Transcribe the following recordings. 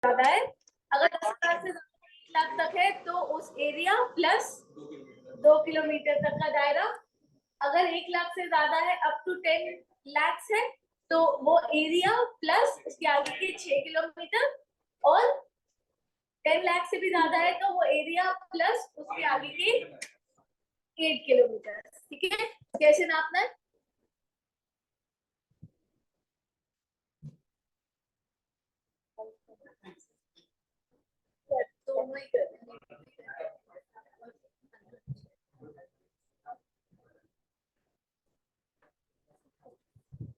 ज्यादा है, अगर 10,000 से 1 लाख तक है तो उस एरिया प्लस 2 किलोमीटर तक का दायरा। अगर 1 लाख से ज्यादा है, अप टू 10 लाख है, तो वो एरिया प्लस उसके आगे के 6 किलोमीटर, और 10 लाख से भी ज्यादा है तो वो एरिया प्लस उसके आगे के 8 किलोमीटर। ठीक है, कैसे नापना है? दोनों ही करना है।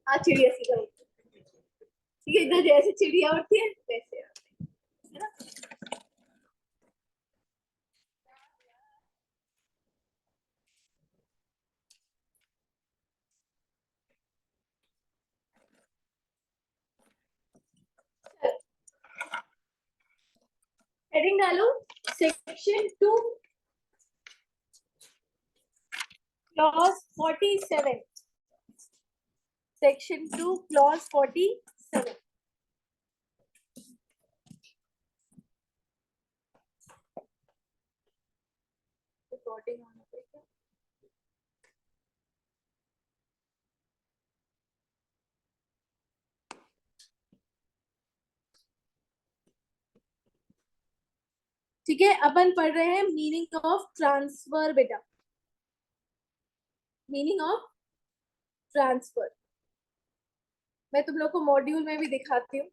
हाँ, चिड़िया सी करो। ठीक है, इधर जैसे चिड़िया उड़ती है वैसे, है ना? हेडिंग डालो, section 2 clause 47। Section 2 clause 47। Recording होना चाहिए। ठीक है, अपन पढ़ रहे हैं मीनिंग ऑफ ट्रांसफर बेटा। मीनिंग ऑफ ट्रांसफर मैं तुम लोग को मॉड्यूल में भी दिखाती हूँ।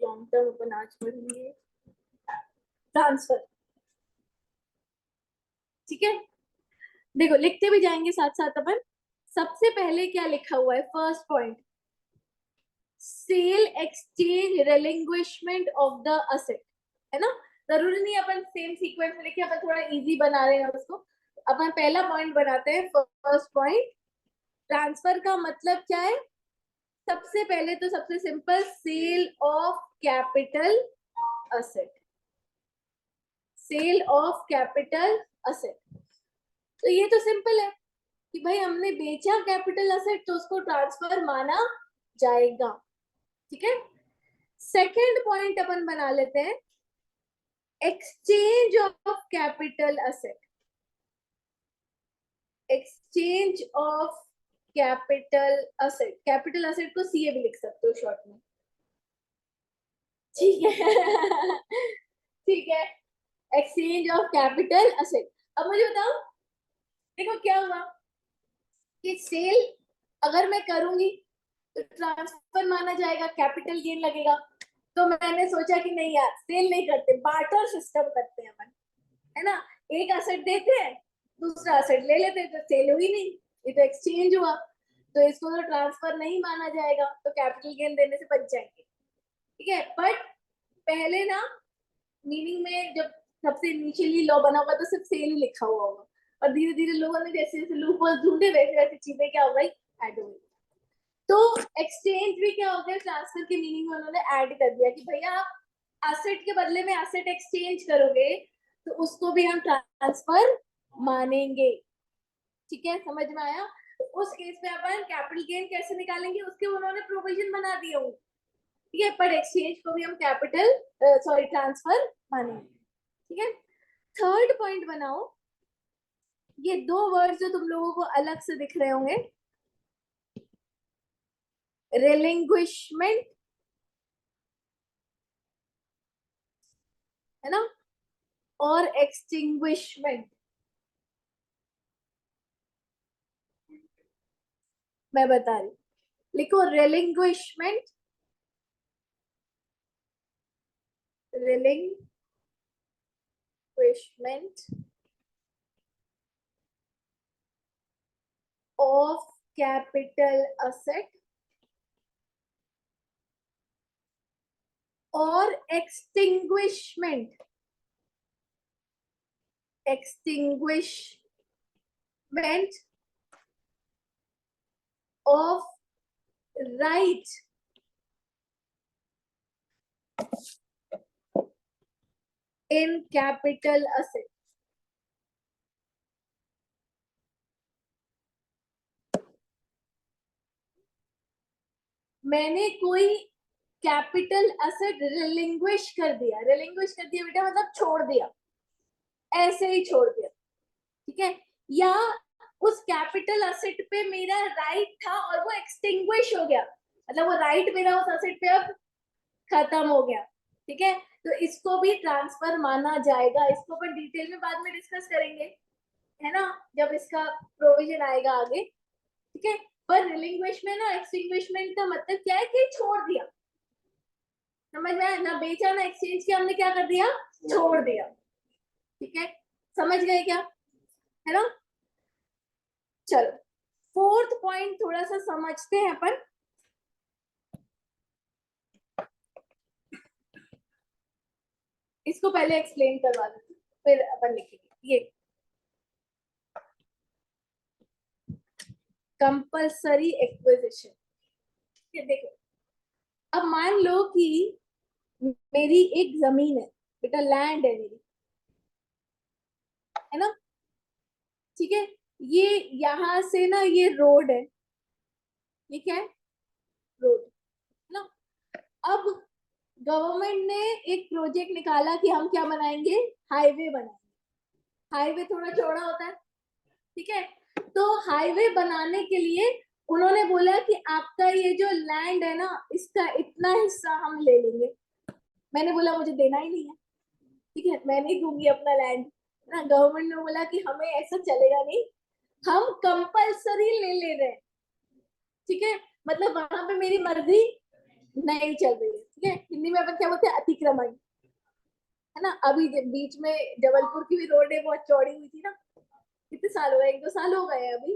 लॉन्ग टर्म अपन आज पढ़ेंगे ट्रांसफर। ठीक है, देखो लिखते भी जाएंगे साथ साथ अपन। सबसे पहले क्या लिखा हुआ है? First point, sale exchange relinquishment of the asset, है ना? जरूरी नहीं अपन सेम सीक्वेंस में लिखे, अपन थोड़ा इजी बना रहे हैं उसको। अपन पहला पॉइंट बनाते हैं, फर्स्ट पॉइंट। ट्रांसफर का मतलब क्या है? सबसे पहले तो सबसे simple, sale of capital asset. Sale of capital asset, तो ये तो सिंपल है कि भाई हमने बेचा कैपिटल असेट तो उसको ट्रांसफर माना जाएगा। ठीक है, सेकंड पॉइंट अपन बना लेते हैं, exchange of capital asset. Exchange of capital asset, capital asset को सीए भी लिख सकते हो शॉर्ट में। ठीक है ठीक है, एक्सचेंज ऑफ कैपिटल असेट। अब मुझे बताओ, देखो क्या हुआ कि सेल अगर मैं करूंगी तो ट्रांसफर माना जाएगा, कैपिटल गेन लगेगा। तो मैंने सोचा कि नहीं यार, सेल नहीं करते, बार्टर सिस्टम करते हैं अपन, है ना? एक असेट देते हैं, दूसरा असेट ले लेते हैं, तो सेल हुई नहीं, ये तो एक्सचेंज हुआ, तो इसको तो ट्रांसफर नहीं माना जाएगा, तो कैपिटल गेन देने से बच जाएंगे। ठीक है, बट पहले ना मीनिंग में जब सबसे इनिशियली लॉ बना होगा तो सिर्फ सेल ही लिखा हुआ होगा, और धीरे धीरे लोगों ने जैसे जैसे लूप होल ढूंढे वैसे वैसे चीजें क्या हो गई, ऐड हो गई। तो एक्सचेंज भी क्या हो गया, ट्रांसफर के मीनिंग में उन्होंने ऐड कर दिया कि भैया आप एसेट के बदले में एसेट एक्सचेंज करोगे तो उसको भी हम ट्रांसफर मानेंगे। ठीक है, समझ में आया? तो उस केस में अपन कैपिटल गेन कैसे निकालेंगे, उसके उन्होंने प्रोविजन बना दिए होंगे। ठीक है, पर एक्सचेंज को भी हम कैपिटल सॉरी ट्रांसफर मानेंगे। ठीक है, थर्ड पॉइंट बनाओ, ये दो वर्ड जो तुम लोगों को अलग से दिख रहे होंगे, रिलिंग्विशमेंट, है ना, और एक्सटिंग्विशमेंट। मैं बता रही, लिखो रिलिंग्विशमेंट, रिलिंग्विशमेंट ऑफ कैपिटल असेट और extinguishment, extinguishment of right in capital asset. मैंने कोई कैपिटल असेट रिलिंग्विश कर दिया, रिलिंग्विश कर दिया बेटा मतलब छोड़ दिया, ऐसे ही छोड़ दिया, ठीक है। या उस कैपिटल असेट पे मेरा राइट था और वो एक्सटिंग्विश हो गया, मतलब वो राइट मेरा उस असेट पे अब खत्म हो गया, ठीक है। तो इसको भी ट्रांसफर माना जाएगा, इसको अपन डिटेल में बाद में डिस्कस करेंगे, है ना, जब इसका प्रोविजन आएगा आगे, ठीक है। पर रिलिंग्विशमेंट और एक्सटिंग्विशमेंट का मतलब क्या है कि छोड़ दिया, समझ में आया ना, बेचा ना एक्सचेंज किया, हमने क्या कर दिया, छोड़ दिया, ठीक है। समझ गए क्या, है ना। चलो फोर्थ पॉइंट थोड़ा सा समझते हैं अपन। इसको पहले एक्सप्लेन करवा देते फिर अपन लिखेंगे। ये कंपल्सरी एक्विजिशन, ये देखो, अब मान लो कि मेरी एक जमीन है बेटा, लैंड है मेरी, है ना, ठीक है। ये यहां से ना ये रोड है, ये क्या है, रोड, है ना। अब गवर्नमेंट ने एक प्रोजेक्ट निकाला कि हम क्या बनाएंगे, हाईवे बनाएंगे। हाईवे थोड़ा चौड़ा होता है, ठीक है। तो हाईवे बनाने के लिए उन्होंने बोला कि आपका ये जो लैंड है ना, इसका इतना हिस्सा हम ले लेंगे। मैंने बोला मुझे देना ही नहीं है, ठीक है, मैं नहीं दूंगी अपना लैंड ना। गवर्नमेंट ने बोला कि हमें ऐसा चलेगा नहीं, हम कंपल्सरी ले ले रहे हैं, ठीक है। मतलब वहां पे मेरी मर्जी नहीं चल रही है, ठीक है। हिंदी में अपन क्या बोलते हैं, अतिक्रमण, है ना। अभी बीच में जबलपुर की भी रोड है बहुत चौड़ी हुई थी ना, कितने साल हो गए, 1-2 साल हो गए अभी।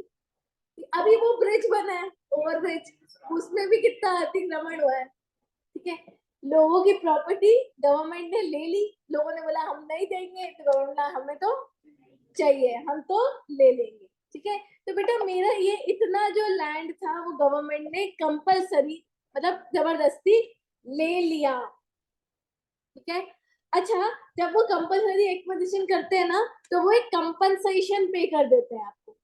अभी वो ब्रिज बना है, ओवर ब्रिज, उसमें भी कितना अतिक्रमण हुआ है, ठीक है। लोगों की प्रॉपर्टी गवर्नमेंट ने ले ली, लोगों ने बोला हम नहीं देंगे, तो गवर्नमेंट ने हमें तो चाहिए, हम तो ले लेंगे, ठीक है। तो बेटा मेरा ये इतना जो लैंड था वो गवर्नमेंट ने कंपलसरी मतलब जबरदस्ती ले लिया, ठीक है। अच्छा, जब वो कंपलसरी एक्विजिशन करते हैं ना, तो वो एक कंपनसेशन पे कर देते हैं आपको,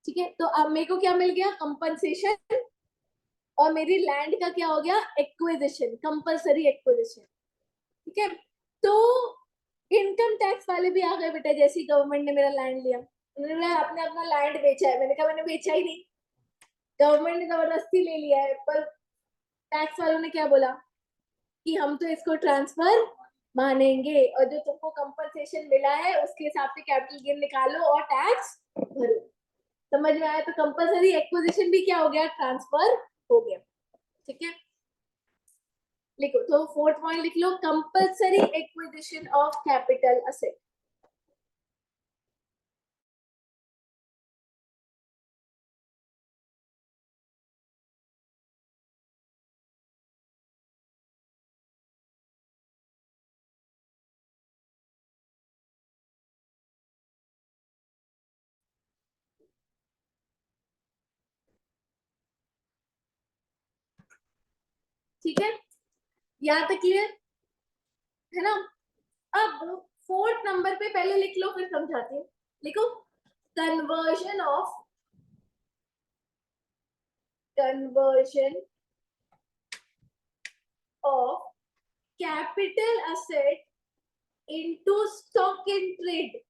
ठीक है। तो अब मेरे को क्या मिल गया, कंपनसेशन, और मेरी लैंड का क्या हो गया, एक्विजिशन, कंपलसरी एक्विजिशन, ठीक है। तो इनकम टैक्स वाले भी आ गए बेटा, जैसे ही गवर्नमेंट ने मेरा लैंड लिया, उन्होंने आपने अपना लैंड बेचा है, मैंने कहा मैंने बेचा ही नहीं, गवर्नमेंट ने जबरदस्ती ले लिया है। पर टैक्स वालों ने क्या बोला कि हम तो इसको ट्रांसफर मानेंगे, और जो तुमको कंपनसेशन मिला है उसके हिसाब से कैपिटल गेन निकालो और टैक्स भरो। समझ में आया, तो कंपलसरी एक्विजिशन भी क्या हो गया, ट्रांसफर हो गया, ठीक है। लिखो, तो फोर्थ पॉइंट लिख लो, compulsory acquisition of capital asset. ठीक है, यहाँ तक क्लियर है ना। अब फोर्थ नंबर पे पहले लिख लो फिर समझाती हूँ। लिखो, conversion of capital asset into stock in trade.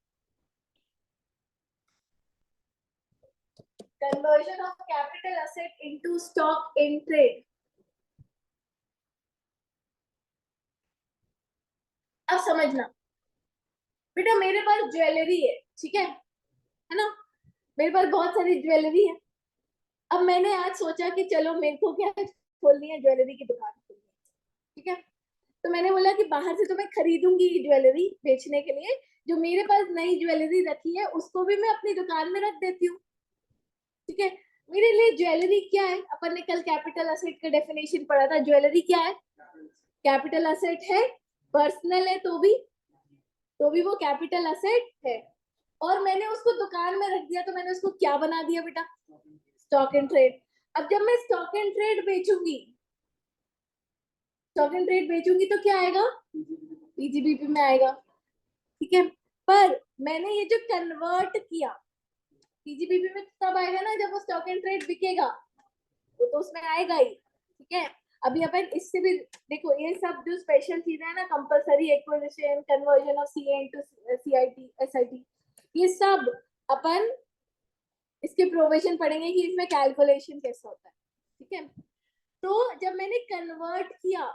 Conversion of capital asset into stock in trade. अब समझना बेटा, मेरे पास ज्वेलरी है, ठीक है ना, मेरे पास बहुत सारी ज्वेलरी है। अब मैंने आज सोचा कि चलो मेरे को क्या खोलनी है, ज्वेलरी की दुकान खोलनी है, ठीक है। तो मैंने बोला कि बाहर से तो मैं खरीदूंगी ज्वेलरी बेचने के लिए, जो मेरे पास नई ज्वेलरी रखी है उसको भी मैं अपनी दुकान में रख देती हूँ, ठीक है। मेरे लिए ज्वेलरी क्या है, अपन ने कल कैपिटल असेट का डेफिनेशन पढ़ा था, ज्वेलरी क्या है, कैपिटल असेट है, पर्सनल है तो भी वो कैपिटल असेट है। और मैंने उसको दुकान में रख दिया, तो मैंने उसको क्या बना दिया बेटा, स्टॉक इन ट्रेड। अब जब मैं स्टॉक एंड ट्रेड बेचूंगी, स्टॉक एंड ट्रेड बेचूंगी तो क्या आएगा, पीजीबीपी में आएगा, ठीक है। पर मैंने ये जो कन्वर्ट किया, पीजीबीपी में तब आएगा ना जब वो स्टॉक एंड ट्रेड बिकेगा, वो तो उसमें आएगा ही, ठीक है। अभी अपन इससे भी देखो, ये सब जो स्पेशल चीजें है ना, compulsory acquisition, conversion of CA into CIT SIT, ये सब अपन इसके प्रोविजन पढ़ेंगे कि इसमें कैलकुलेशन कैसा होता है, ठीक है। तो जब मैंने कन्वर्ट किया,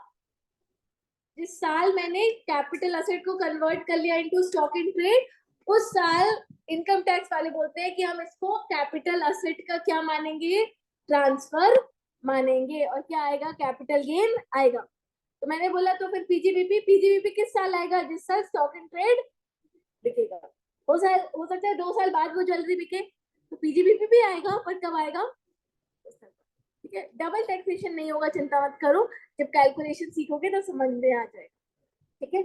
जिस साल मैंने कैपिटल असेट को कन्वर्ट कर लिया इनटू स्टॉक इन ट्रेड, उस साल इनकम टैक्स वाले बोलते हैं कि हम इसको कैपिटल असेट का क्या मानेंगे, ट्रांसफर मानेंगे, और क्या आएगा, कैपिटल गेन आएगा। तो मैंने बोला तो फिर पीजीबीपी, पीजीबीपी किस साल आएगा, जिस साल स्टॉक इन ट्रेड बिकेगा। हो सकता है 2 साल बाद वो ज्वेलरी बिके, तो पीजीबीपी भी आएगा, पर कब आएगा, ठीक है। डबल टैक्सेशन नहीं होगा, चिंता मत करो, जब कैलकुलेशन सीखोगे तो समझ में आ जाएगा, ठीक है।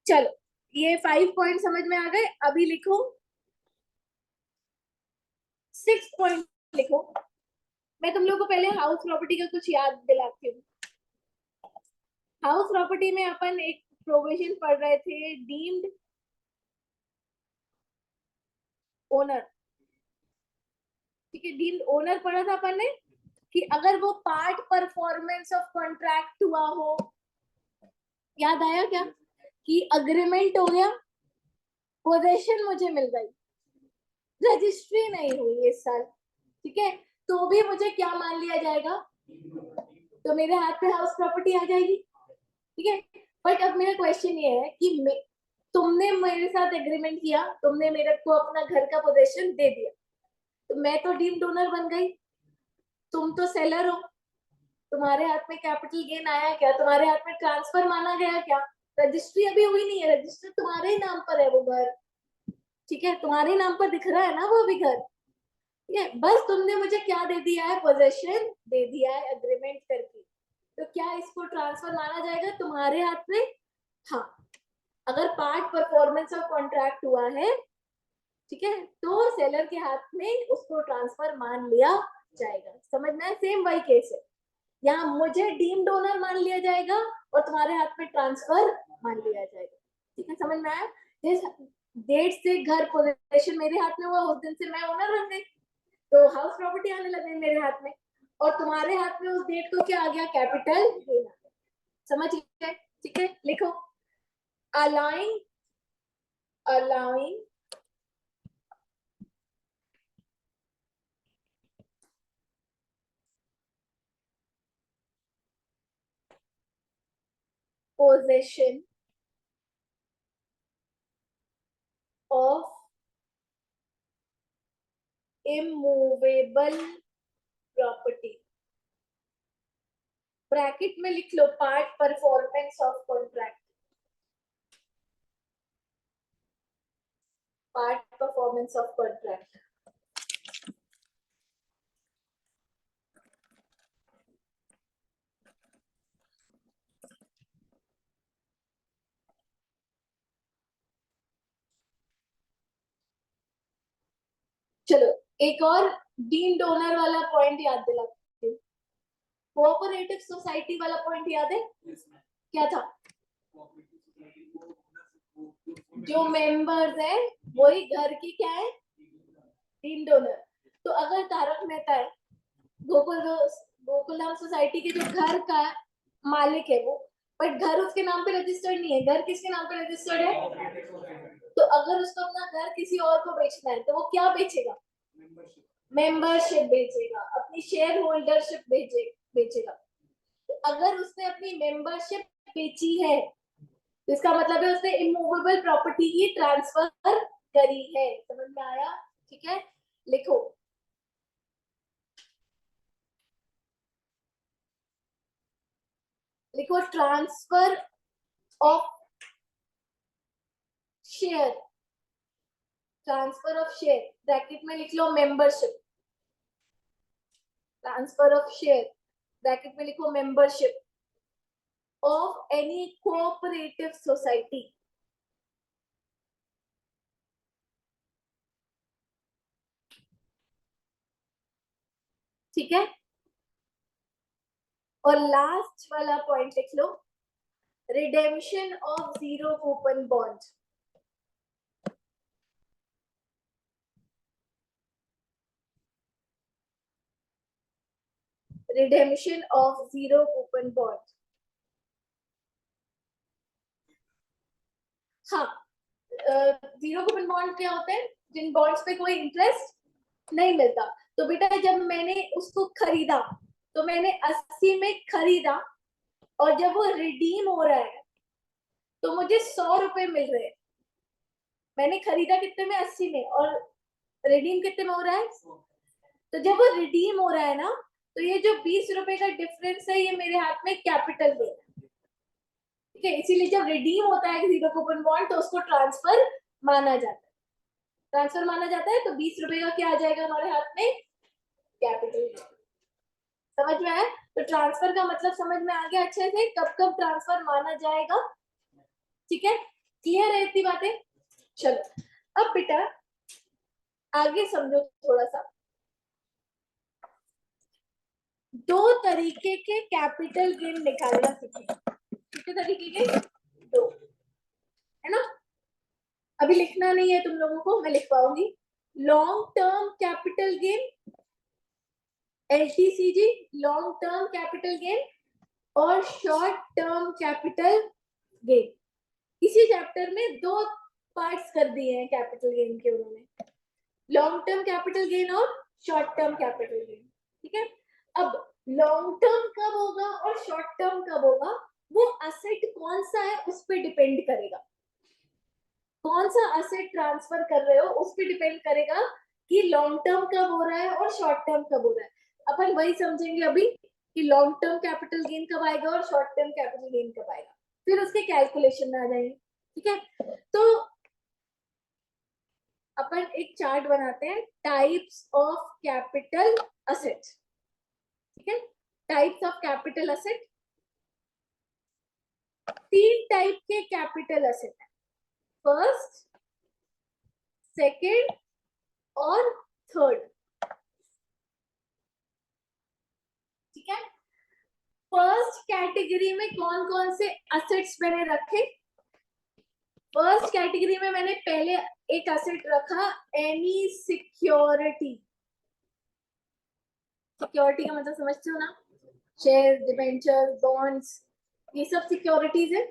चलो, ये 5 पॉइंट समझ में आ गए। अभी लिखो 6 पॉइंट लिखो। मैं तुम लोग को पहले हाउस प्रॉपर्टी का कुछ याद दिलाती हूँ। हाउस प्रॉपर्टी में अपन एक प्रोविजन पढ़ रहे थे, डीम्ड ओनर, ठीक है। डीम्ड ओनर पढ़ा था अपन ने कि अगर वो पार्ट परफॉर्मेंस ऑफ कॉन्ट्रैक्ट हुआ हो, याद आया क्या, कि अग्रीमेंट हो गया, पोजेशन मुझे मिल गई, रजिस्ट्री नहीं हुई इस साल, ठीक है, तो भी मुझे क्या मान लिया जाएगा, तो मेरे हाथ पे हाउस प्रॉपर्टी आ जाएगी, ठीक है। बट अब मेरा क्वेश्चन ये है कि तुमने मेरे साथ एग्रीमेंट किया, तुमने मेरे को अपना घर का पोजेशन दे दिया, तो मैं तो डीम्ड ओनर बन गई, तुम तो सेलर हो, तुम्हारे हाथ में कैपिटल गेन आया क्या, तुम्हारे हाथ में ट्रांसफर माना गया क्या, रजिस्ट्री अभी हुई नहीं है, रजिस्टर तुम्हारे ही नाम पर है वो घर, ठीक है, तुम्हारे ही नाम पर दिख रहा है ना वो भी घर, ठीक है। बस तुमने मुझे क्या दे दिया है, पोजेशन दे दिया है एग्रीमेंट करके, तो क्या इसको ट्रांसफर माना जाएगा तुम्हारे हाथ में, हाँ। अगर पार्ट परफॉर्मेंस ऑफ कॉन्ट्रैक्ट हुआ है, ठीक है, तो सेलर के हाथ में उसको ट्रांसफर मान लिया जाएगा, समझ में, सेम वही केस है, यहाँ मुझे डीम्ड ओनर मान लिया जाएगा और तुम्हारे हाथ में ट्रांसफर मान लिया जाएगा, ठीक है, समझ में आया। जिस डेट से घर पोजीशन मेरे हाथ में हुआ, उस दिन से मैं ओनर बन गई, तो हाउस प्रॉपर्टी आने लगे मेरे हाथ में, और तुम्हारे हाथ में उस डेट को क्या आ गया, कैपिटल गेन आ गया, समझ गए, ठीक है। लिखो allowing, allowing possession of immovable property, bracket में लिख लो part performance of contract, part performance of contract. चलो एक और डीम्ड ओनर वाला पॉइंट याद दिलाती हूँ, कोऑपरेटिव सोसाइटी वाला पॉइंट याद है, क्या था, जो मेंबर्स है वही घर की क्या है, डीम्ड ओनर। तो अगर तारक मेहता है, गोकुलधाम सोसाइटी के जो घर का मालिक है वो, बट घर उसके नाम पे रजिस्टर्ड नहीं है, घर किसके नाम पे रजिस्टर्ड है, तो अगर उसको अपना घर किसी और को बेचना है तो वो क्या बेचेगा, मेंबरशिप बेचेगा, अपनी शेयर होल्डरशिप बेचेगा। तो अगर उसने अपनी मेंबरशिप बेची है, तो इसका मतलब है उसने इमूवेबल प्रॉपर्टी ही ट्रांसफर करी है, समझ में आया, ठीक है। लिखो लिखो transfer of share, transfer of share, bracket में लिख लो membership, transfer of share, bracket में लिखो membership of any cooperative society, ठीक है, और लास्ट वाला पॉइंट लिख लो, redemption of zero coupon bond. Redemption of zero coupon bond. हाँ, जीरो कूपन बॉन्ड क्या होते हैं? जिन बॉन्ड्स पे कोई इंटरेस्ट नहीं मिलता। तो बेटा जब मैंने उसको खरीदा, तो मैंने 80 में खरीदा, और जब वो रिडीम हो रहा है तो मुझे 100 रुपए मिल रहे हैं। मैंने खरीदा कितने में? 80 में, और रिडीम कितने में हो रहा है? तो जब वो रिडीम हो रहा है ना, तो ये जो 20 रुपए का डिफरेंस है, ये मेरे हाथ में कैपिटल गेन है। ठीक है, इसीलिए जब रिडीम होता है जीरो कूपन बॉन्ड तो उसको ट्रांसफर माना जाता है। ट्रांसफर माना जाता है, तो 20 रुपए का क्या आ जाएगा हमारे हाथ में? कैपिटल। समझ में आया? तो ट्रांसफर का मतलब समझ में आ गया अच्छे से, कब कब ट्रांसफर माना जाएगा। ठीक है, क्लियर है इतनी बातें? चलो अब बेटा आगे समझो थोड़ा सा। दो तरीके के कैपिटल गेन निकालना सीखे। कितने तरीके के? दो, है ना? अभी लिखना नहीं है तुम लोगों को, मैं लिखवाऊंगी। Long term capital gain, LTCG, long term capital gain, और शॉर्ट टर्म कैपिटल गेन। इसी चैप्टर में दो पार्ट्स कर दिए हैं कैपिटल गेन के उन्होंने, लॉन्ग टर्म कैपिटल गेन और शॉर्ट टर्म कैपिटल गेन। ठीक है, अब लॉन्ग टर्म कब होगा और शॉर्ट टर्म कब होगा, वो असेट कौन सा है उस पर डिपेंड करेगा। कौन सा असेट ट्रांसफर कर रहे हो उस पर डिपेंड करेगा कि लॉन्ग टर्म कब हो रहा है और शॉर्ट टर्म कब हो रहा है। अपन वही समझेंगे अभी कि लॉन्ग टर्म कैपिटल गेन कब आएगा और शॉर्ट टर्म कैपिटल गेन कब आएगा, फिर उसके कैलकुलेशन में आ जाएंगे। ठीक है, तो अपन एक चार्ट बनाते हैं, टाइप्स ऑफ कैपिटल असेट। ठीक है, टाइप्स ऑफ कैपिटल असेट। तीन टाइप के कैपिटल असेट है, फर्स्ट, सेकंड और थर्ड। ठीक है, फर्स्ट कैटेगरी में कौन कौन से असेट्स मैंने रखे? फर्स्ट कैटेगरी में मैंने पहले एक असेट रखा, एनी सिक्योरिटी। सिक्योरिटी का मतलब समझते हो ना? शेयर, डिबेंचर, बॉन्ड्स, ये सब सिक्योरिटीज है।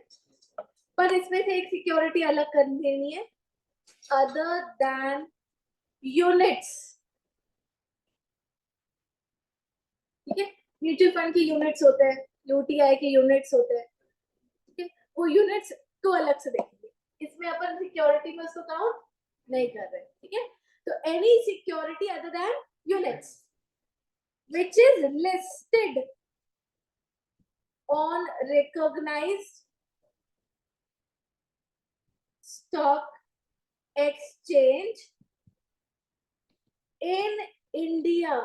पर इसमें से एक सिक्योरिटी अलग कर देनी है, अदर देन यूनिट्स। ठीक है, म्यूचुअल फंड के यूनिट्स होते हैं, यूटीआई के यूनिट्स होते हैं। ठीक है, वो यूनिट्स को अलग से देखेंगे, इसमें अपन सिक्योरिटी में उसको काउंट नहीं कर रहे। ठीक है, तो any security other than units which is listed on recognized stock exchange in India।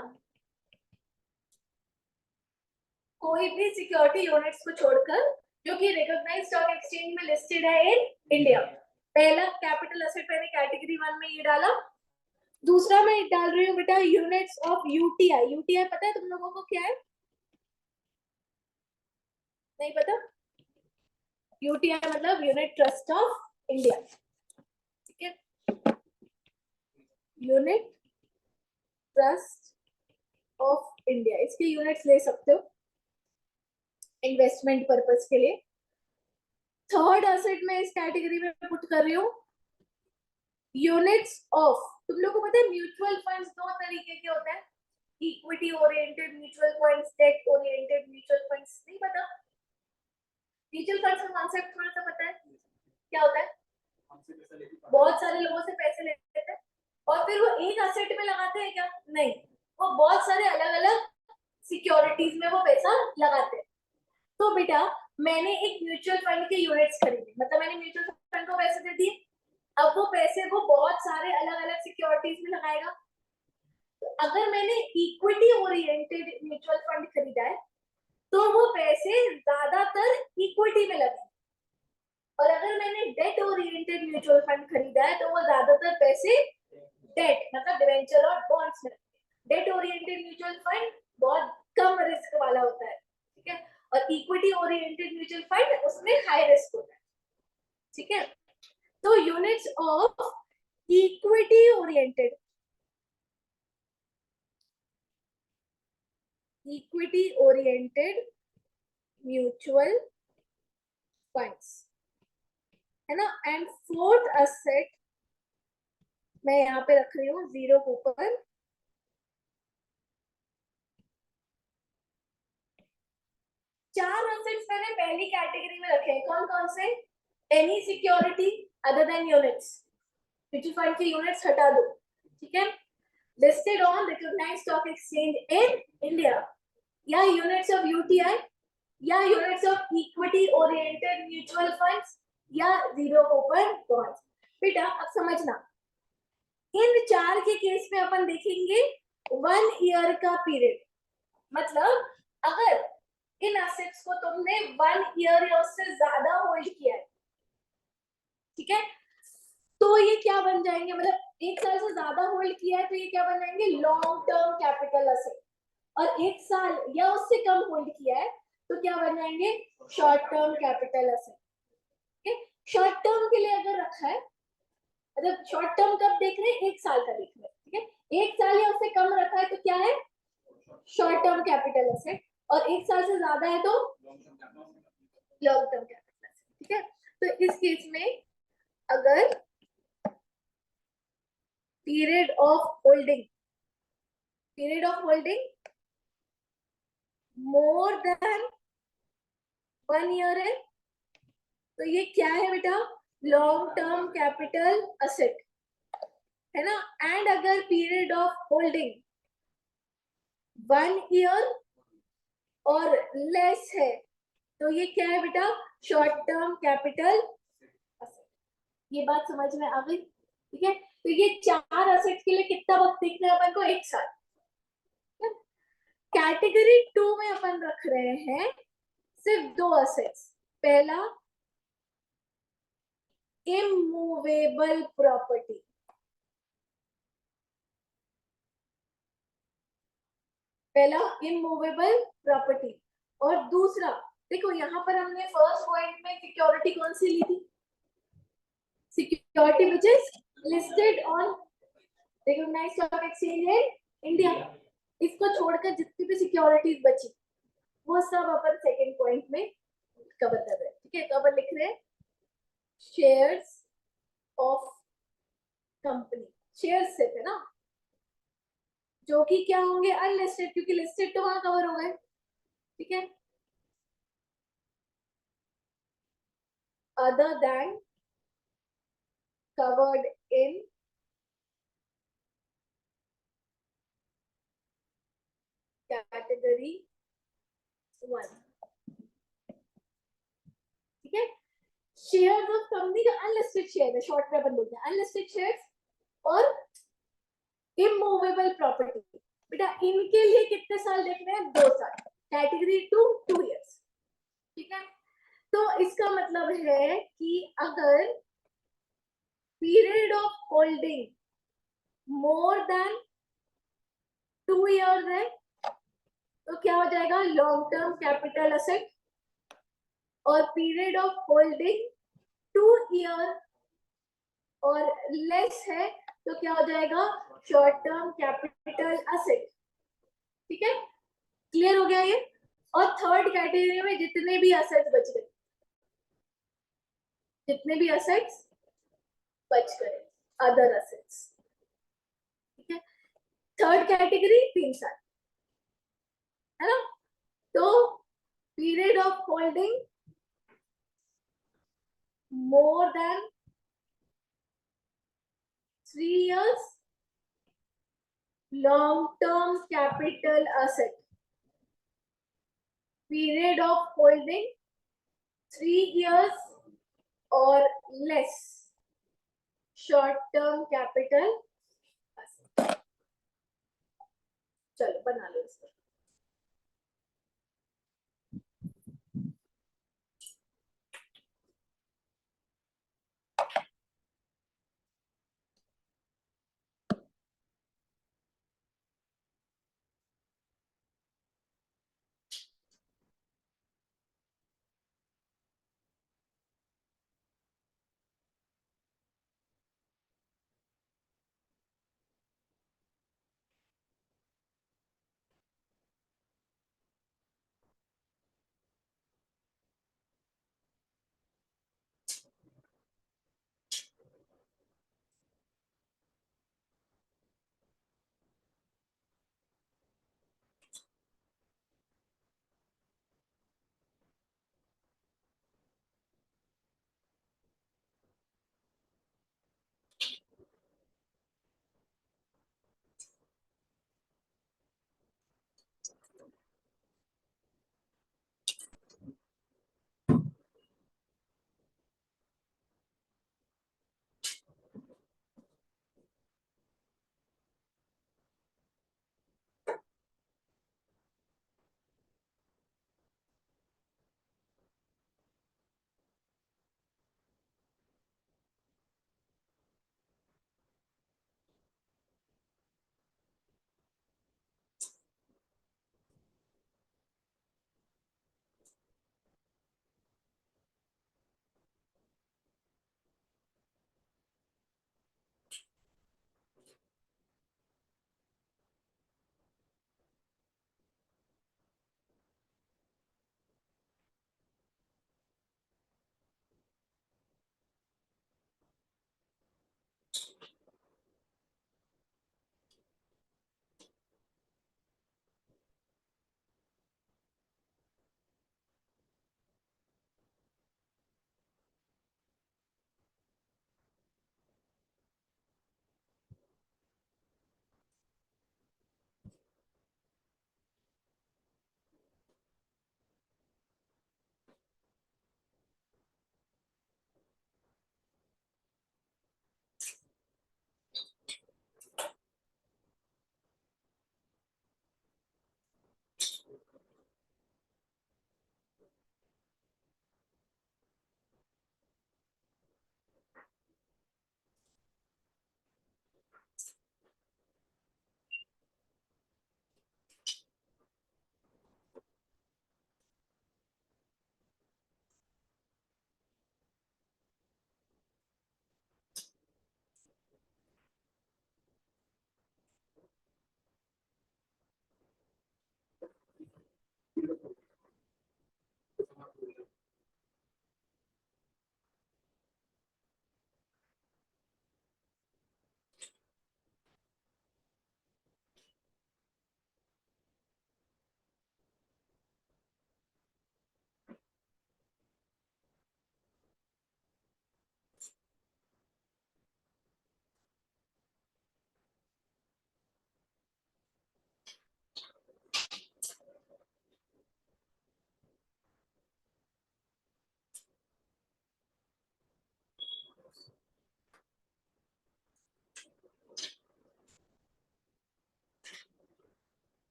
कोई भी सिक्योरिटी यूनिट्स को छोड़कर जो कि रिकॉग्नाइज्ड स्टॉक एक्सचेंज में लिस्टेड है इन इंडिया। पहला कैपिटल एसेट मैंने कैटेगरी 1 में ये डाला। दूसरा मैं डाल रही हूँ बेटा यूनिट्स ऑफ यूटीआई। यूटीआई पता है तुम लोगों को क्या है? नहीं पता? यूटीआई मतलब यूनिट ट्रस्ट ऑफ इंडिया। ठीक है, यूनिट ट्रस्ट ऑफ इंडिया, इसके यूनिट्स ले सकते हो इन्वेस्टमेंट पर्पस के लिए। थर्ड एसेट में इस कैटेगरी में पुट कर रही हूँ यूनिट्स ऑफ, तुम लोगों को पता है म्यूचुअल फंड्स दो तरीके के होते हैं, equity oriented mutual funds, date oriented mutual funds. नहीं पता? म्यूचुअल फंड्स का कॉन्सेप्ट थोड़ा सा पता है क्या होता है? बहुत सारे लोगों से पैसे लेते हैं और फिर वो एक एसेट में लगाते हैं क्या? नहीं, वो बहुत सारे अलग अलग सिक्योरिटीज में वो पैसा लगाते हैं। तो बेटा मैंने एक म्यूचुअल फंड के यूनिट्स खरीदे, मतलब मैंने म्यूचुअल फंड को पैसे दे दिए, अब वो पैसे वो बहुत सारे अलग अलग सिक्योरिटीज में लगाएगा। तो अगर मैंने इक्विटी ओरिएंटेड म्यूचुअल फंड खरीदा है तो वो पैसे ज्यादातर इक्विटी में लगे, और अगर मैंने डेट ओरिएंटेड म्यूचुअल फंड खरीदा है तो वो ज्यादातर पैसे डेट मतलब डिवेंचर और बॉन्ड्स में। Date oriented mutual fund equity oriented mutual fund उसमें हाई रिस्क होता है, ठीक है। तो units of equity oriented mutual funds है ना। एंड फोर्थ असेट मैं यहाँ पे रख रही हूँ जीरो कूपन, चार असेट्स मैंने पहली कैटेगरी में रखे हैं, कौन कौन से? Any security other than units, mutual fund के यूनिट्स हटा दो, ठीक है। Listed on recognised stock exchange in India, या यूनिट्स ऑफ यूटीआई, या units of equity oriented mutual funds, या जीरो कूपन बॉन्ड्स। बेटा अब समझना, इन चार के केस में अपन देखेंगे 1 ईयर का पीरियड, मतलब अगर इन एसेट्स को तुमने 1 ईयर या उससे ज्यादा होल्ड किया है, ठीक है, तो ये क्या बन जाएंगे, मतलब 1 साल से ज्यादा होल्ड किया है तो ये क्या बन जाएंगे, लॉन्ग टर्म कैपिटल असेट। और 1 साल या उससे कम होल्ड किया है तो क्या बन जाएंगे, शॉर्ट टर्म कैपिटल असेट, ठीक है। शॉर्ट टर्म के लिए अगर रखा है, मतलब शॉर्ट टर्म कब देख रहे हैं, 1 साल का देख रहे हैं, ठीक है। 1 साल या उससे कम रखा है तो क्या है, शॉर्ट टर्म कैपिटल असेट, और 1 साल से ज्यादा है तो लॉन्ग टर्म कैपिटल असेट, ठीक है। तो इस केस में अगर period of holding more then 1 year है तो ये क्या है बेटा, लॉन्ग टर्म कैपिटल असेट है ना। एंड अगर पीरियड ऑफ होल्डिंग 1 ईयर और लेस है तो ये क्या है बेटा, शॉर्ट टर्म कैपिटल असेट। ये बात समझ में आ गई, ठीक है। तो ये चार असेट्स के लिए कितना वक्त देखना है अपन को, 1 साल। कैटेगरी 2 में अपन रख रहे हैं सिर्फ 2 असेट्स, पहला इमूवेबल प्रॉपर्टी, और दूसरा, देखो यहाँ पर हमने फर्स्ट पॉइंट में सिक्योरिटी कौन सी ली थी, security which is listed on recognised stock exchange in India. इसको छोड़कर जितनी भी सिक्योरिटीज बची वो सब अपन सेकंड पॉइंट में कवर कर रहे हैं, ठीक है। तो अपन लिख रहे हैं शेयर्स ऑफ कंपनी, शेयर्स सिर्फ है ना, जो कि क्या होंगे, अनलिस्टेड, क्योंकि लिस्टेड तो वहां कवर हो गए, ठीक है। Other than covered in category 1, ठीक है। शेयर्स ऑफ कंपनी का अनलिस्टेड शेयर है, शॉर्ट में अपन बोलते हैं अनलिस्टेड शेयर्स, और इमूवेबल प्रॉपर्टी, बेटा इनके लिए कितने साल देखने हैं, 2 साल, कैटेगरी 2 2 इयर्स, ठीक है। तो इसका मतलब है कि अगर period of holding more then 2 years है तो क्या हो जाएगा, लॉन्ग टर्म कैपिटल असेट, और पीरियड ऑफ होल्डिंग 2 ईयर और लेस है तो क्या हो जाएगा, शॉर्ट टर्म कैपिटल असेट, ठीक है। क्लियर हो गया ये। और थर्ड कैटेगरी में जितने भी असेट्स बच गए, अदर असेट्स, ठीक है। थर्ड कैटेगरी 3 साल है ना। तो period of holding more than 3 years, long term capital asset, period of holding 3 years और less, short term capital asset. चलो बना लो इसको।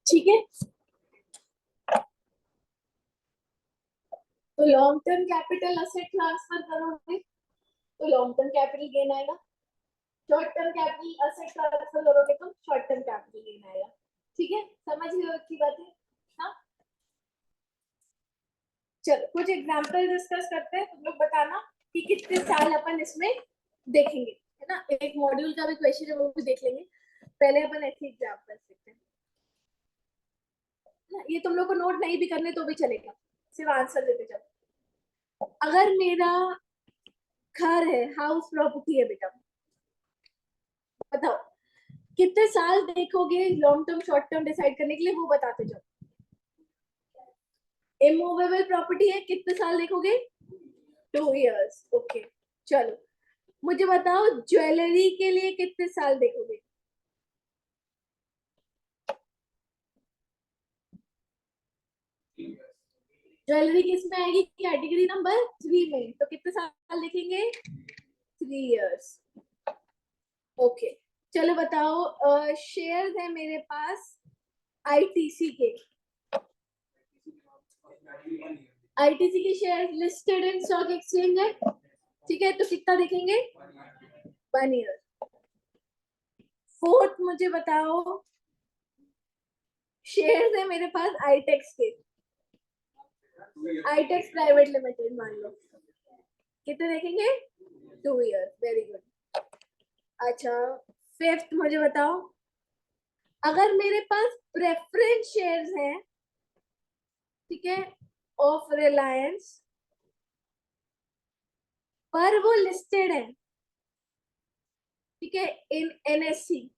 ठीक है, तो long term capital asset transfer करोगे तो लॉन्ग टर्म कैपिटल गेन आएगा, short term capital asset transfer करोगे तो शॉर्ट टर्म कैपिटल गेन आएगा। ठीक है, समझ रहे हो अच्छी बात है। हाँ, चलो कुछ एग्जांपल डिस्कस करते हैं, तुम लोग बताना कि कितने साल अपन इसमें देखेंगे, है ना। एक मॉड्यूल का भी क्वेश्चन है, वो भी देख लेंगे। पहले अपन ऐसे एग्जांपल देखते हैं ना, ये तुम लोग को नोट नहीं भी करने तो भी चलेगा, सिर्फ आंसर देते जाओ। अगर मेरा घर है, हाउस प्रॉपर्टी है बेटा, बताओ कितने साल देखोगे long term short term decide करने के लिए, वो बताते जाओ। इमूवेबल प्रॉपर्टी है, कितने साल देखोगे? 2 इयर्स। ओके, चलो मुझे बताओ ज्वेलरी के लिए कितने साल देखोगे? ज्वेलरी किस में आएगी? कैटेगरी नंबर 3 में, तो कितने साल देखेंगे? 3 इयर्स। ओके, चलो बताओ शेयर्स है मेरे पास आईटीसी के, आईटीसी के share listed in stock exchange है, ठीक है, तो कितना देखेंगे? 1 ईयर। फोर्थ मुझे बताओ शेयर्स है मेरे पास आईटेक्स के, आईटेक्स प्राइवेट लिमिटेड मान लो, कितने देखेंगे? 2 इयर्स। Very good. अच्छा, फिफ्थ मुझे बताओ अगर मेरे पास प्रेफरेंस शेयर्स हैं, ठीक है, ऑफ रिलायंस, पर वो लिस्टेड है, ठीक है, इन एनएससी,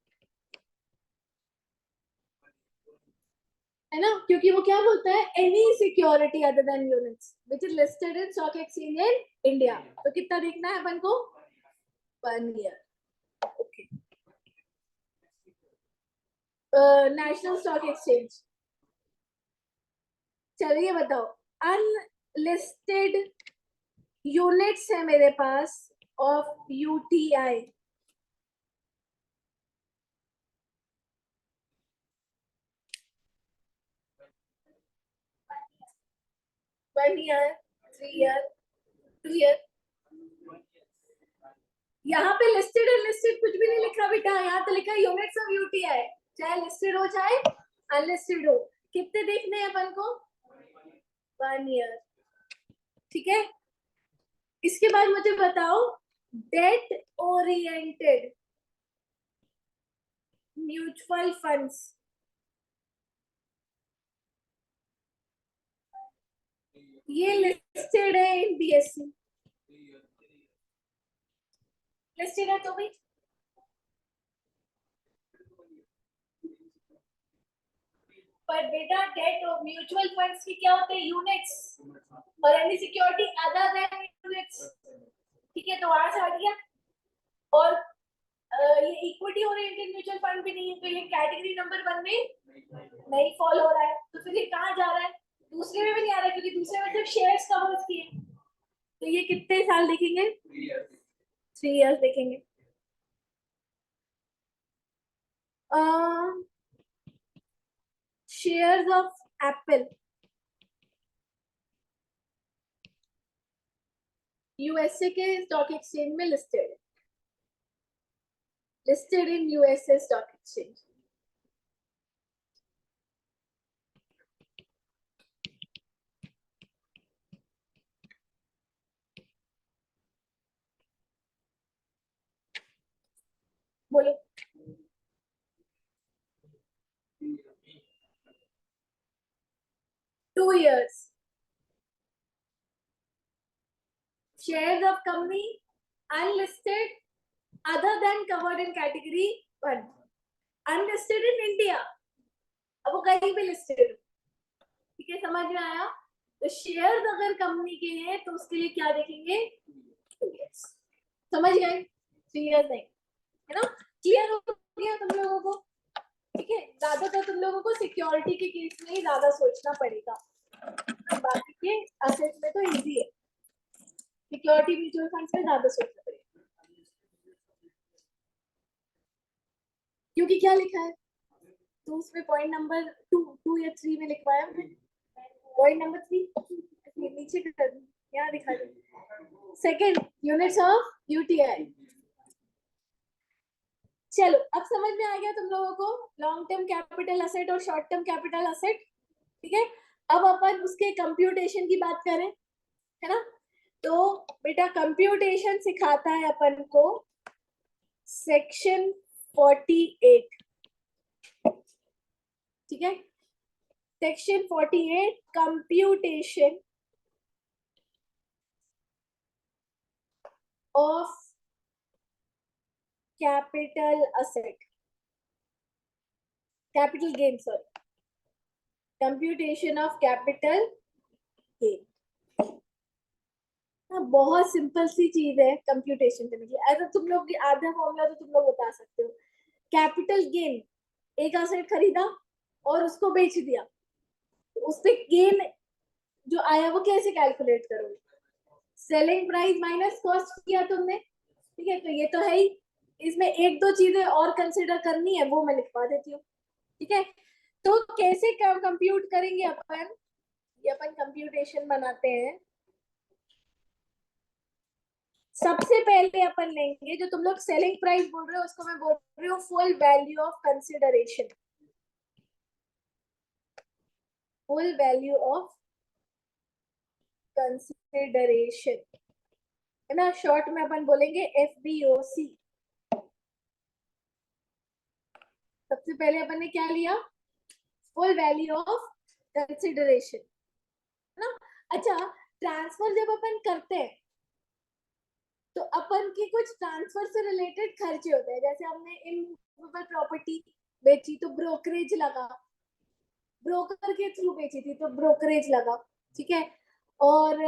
है ना, क्योंकि वो क्या बोलता है, any security other than units which is listed in stock exchange in India, तो कितना देखना है अपन को? 1 year. Okay, national stock exchange, चलिए बताओ अनलिस्टेड यूनिट्स है मेरे पास of UTI, 1 year, 3 year, 2 year. यहाँ पे लिस्टेड और लिस्टेड कुछ भी नहीं लिखा बेटा, यहाँ तो लिखा यूनिट्स ऑफ यूटीआई, चाहे लिस्टेड हो चाहे अनलिस्टेड हो। कितने देखने हैं अपन को? 1 ईयर। ठीक है, इसके बाद मुझे बताओ डेट ओरिएंटेड म्यूचुअल फंड्स, ये लिस्टेड है इन बीएससी, लिस्टेड है तो भी पर बेटा डेट और म्यूचुअल फंड्स की क्या होते हैं? यूनिट्स, और any security other than units, ठीक है, तो वहां से हट गया। और ये इक्विटी ओरिएंटेड म्यूचुअल फंड भी नहीं है, तो ये कैटेगरी नंबर 1 में नहीं फॉल हो रहा है, तो फिर ये कहाँ जा रहा है? दूसरे में भी नहीं आ रहा है, क्योंकि दूसरे में सिर्फ शेयर्स कवर किए, तो ये कितने साल देखेंगे? 3 इयर्स देखेंगे। शेयर्स ऑफ एप्पल यूएसए के स्टॉक एक्सचेंज में लिस्टेड है, listed in USA stock exchange, बोलो। Two years. Share of company unlisted other than covered in category 1, unlisted in India, अब वो कहीं भी लिस्टेड हो, ठीक है, समझ में आया। तो शेयर अगर कंपनी के हैं तो उसके लिए क्या देखेंगे, 2 years, समझ गए, 3 years नहीं, है ना, क्लियर हो गया तुम लोगों को, ठीक है। ज्यादातर तुम लोगों को सिक्योरिटी के केस में ही ज्यादा सोचना पड़ेगा, बाकी के असेट में तो इजी है, सिक्योरिटी म्यूचुअल फंड्स में ज्यादा सोचना पड़ेगा, क्योंकि क्या लिखा है, तो उसमें पॉइंट नंबर 2 या 3 में लिखवाया हमने, पॉइंट नंबर 3 नीचे कर दूं, यहाँ दिखा दूं, सेकेंड यूनिट्स ऑफ यूटीआई। चलो अब समझ में आ गया तुम लोगों को लॉन्ग टर्म कैपिटल असेट और शॉर्ट टर्म कैपिटल असेट, ठीक है। अब अपन उसके कंप्यूटेशन की बात करें, है ना, तो बेटा कंप्यूटेशन सिखाता है अपन को सेक्शन 48, ठीक है, section 48 computation of capital asset, capital gain, sorry, computation of capital gain. बहुत सिंपल सी चीज है कंप्यूटेशन करने की, अगर तुम लोग आधा फॉर्मूला तो तुम लोग बता सकते हो, कैपिटल गेन, एक असेट खरीदा और उसको बेच दिया, तो उससे गेन जो आया वो कैसे कैलकुलेट करोगे, सेलिंग प्राइस माइनस कॉस्ट किया तुमने, ठीक है, तो ये तो है ही, इसमें एक दो चीजें और कंसिडर करनी है वो मैं लिखवा देती हूँ, ठीक है। तो कैसे कंप्यूट करेंगे अपन, ये अपन कंप्यूटेशन बनाते हैं, सबसे पहले अपन लेंगे जो तुम लोग सेलिंग प्राइस बोल रहे हो उसको मैं बोल रही हूँ full value of consideration, full value of consideration, है ना, शॉर्ट में अपन बोलेंगे FBOC। सबसे पहले अपन ने क्या लिया, फुल वैल्यू ऑफ कंसिडरेशन, है ना। अच्छा, ट्रांसफर जब अपन करते हैं तो अपन की कुछ ट्रांसफर से रिलेटेड खर्चे होते हैं, जैसे हमने इमूवेबल प्रॉपर्टी बेची तो ब्रोकरेज लगा, ब्रोकर के थ्रू बेची थी तो ब्रोकरेज लगा, ठीक है, और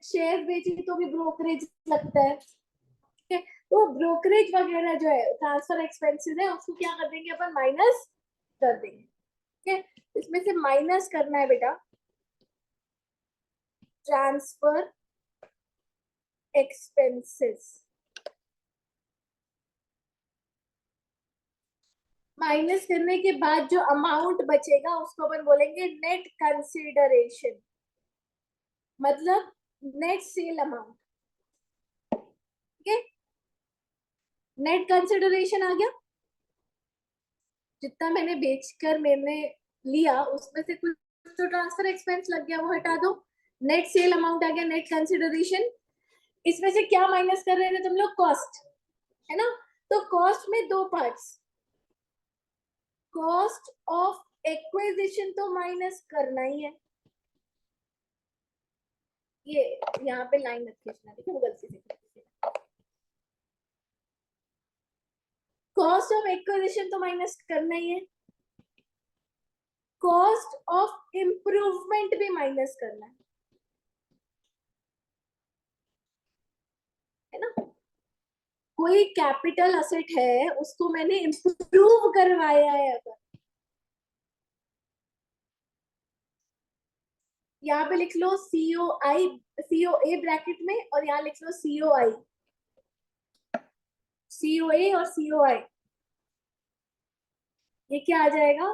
शेयर बेची तो भी ब्रोकरेज लगता है, ठीक है। तो ब्रोकरेज वगैरह जो है ट्रांसफर एक्सपेंसेस है उसको क्या कर देंगे अपन, माइनस कर देंगे, ठीक है। इसमें से माइनस करना है बेटा ट्रांसफर एक्सपेंसेस, माइनस करने के बाद जो अमाउंट बचेगा उसको अपन बोलेंगे नेट कंसिडरेशन, मतलब नेट सेल अमाउंट, ठीक है। नेट कंसिडरेशन आ गया, जितना मैंने बेचकर मैंने लिया उसमें से कुछ तो ट्रांसफर एक्सपेंस लग गया वो हटा दो, नेट सेल अमाउंट आ गया, नेट कंसिडरेशन। इसमें से क्या माइनस कर रहे थे तुम लोग, कॉस्ट, है ना, तो कॉस्ट में दो पार्ट्स, कॉस्ट ऑफ एक्विजिशन तो माइनस करना ही है, ये यहाँ पे लाइन मत खींचना, ठीक है, वो गलती से, कॉस्ट ऑफ एक्विजिशन तो माइनस करना ही है, कॉस्ट ऑफ इंप्रूवमेंट भी माइनस करना है ना, कोई कैपिटल असेट है उसको मैंने इंप्रूव करवाया है, अगर यहाँ पे लिख लो COA ब्रैकेट में, और यहाँ लिख लो COA और COI, ये क्या आ जाएगा,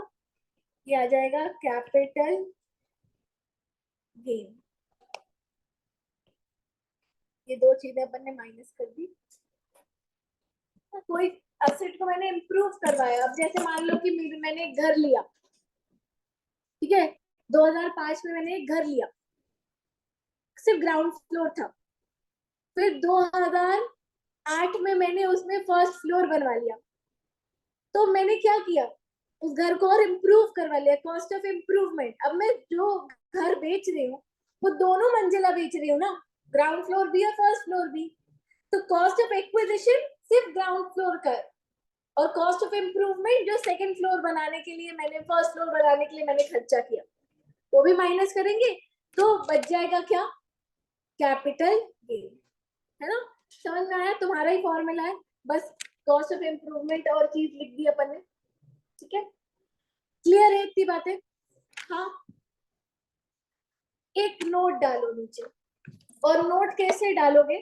ये आ जाएगा कैपिटल गेन, ये दो चीजें अपन ने माइनस कर दी, कोई असेट को मैंने इम्प्रूव करवाया, अब जैसे मान लो कि मैंने एक घर लिया, ठीक है, 2005 में मैंने एक घर लिया, सिर्फ ग्राउंड फ्लोर था, फिर 2008 में मैंने उसमें फर्स्ट फ्लोर बनवा लिया, तो मैंने क्या किया, उस घर को और इम्प्रूव करवा लिया, कॉस्ट ऑफ इम्प्रूवमेंट। अब मैं जो घर बेच रही हूँ वो दोनों मंजिला बेच रही हूँ ना, ग्राउंड फ्लोर भी और फर्स्ट फ्लोर भी, तो कॉस्ट ऑफ एक्विजिशन सिर्फ ग्राउंड फ्लोर का, और कॉस्ट ऑफ इम्प्रूवमेंट जो सेकंड फ्लोर बनाने के लिए मैंने, फर्स्ट फ्लोर बनाने के लिए मैंने खर्चा किया, वो भी माइनस करेंगे, तो बच जाएगा क्या, कैपिटल गेन, है ना। समझ में आया, तुम्हारा ही फॉर्मूला है, बस कॉस्ट ऑफ इम्प्रूवमेंट और चीज लिख दी अपन ने, ठीक है, क्लियर है इतनी बातें। हाँ, एक नोट डालो नीचे, और नोट कैसे डालोगे,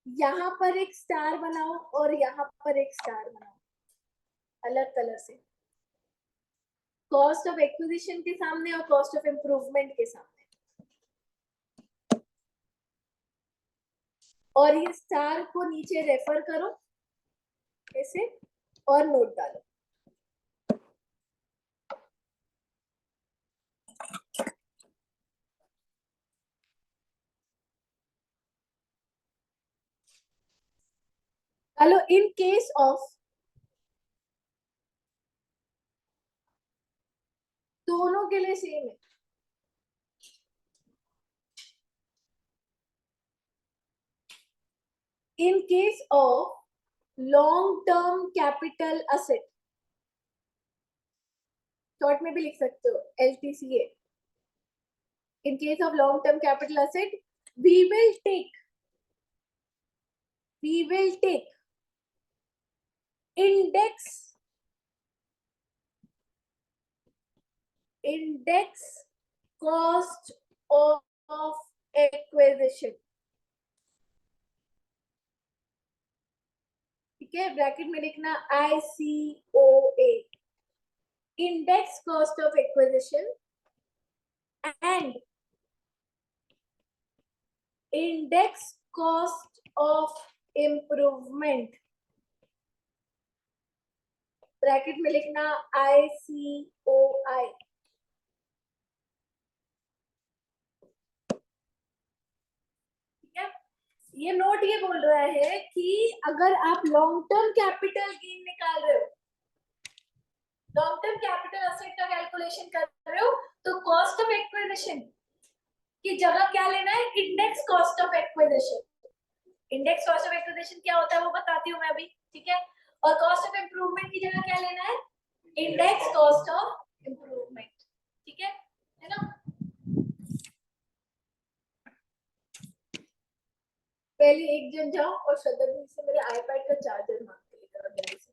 यहाँ पर एक स्टार बनाओ और यहाँ पर एक स्टार बनाओ अलग कलर से, कॉस्ट ऑफ एक्विजिशन के सामने और कॉस्ट ऑफ इम्प्रूवमेंट के सामने, और ये स्टार को नीचे रेफर करो ऐसे, और नोट डालो। डालो इन केस ऑफ, दोनों के लिए सेम है, in case of long term capital asset, short में भी लिख सकते हो LTCA, in case of long term capital asset we will take index cost of acquisition, ठीक है, ब्रैकेट में लिखना ICOA, index cost of acquisition and index cost of improvement, bracket में लिखना ICOI, ठीक है। ये नोट ये बोल रहा है कि अगर आप लॉन्ग टर्म कैपिटल गेन निकाल रहे हो, लॉन्ग टर्म कैपिटल असेट का कैलकुलेशन कर रहे हो, तो कॉस्ट ऑफ एक्विजिशन की जगह क्या लेना है, index cost of acquisition. Index cost of acquisition क्या होता है वो बताती हूँ मैं अभी, ठीक है। और कॉस्ट ऑफ इम्प्रूवमेंट की जगह क्या लेना है, इंडेक्स कॉस्ट ऑफ इम्प्रूवमेंट, ठीक है ना। पहले एक जन जाओ और श्रद्धा दी से मेरे आईपैड का चार्जर मांग के लेकर आओ जल्दी से।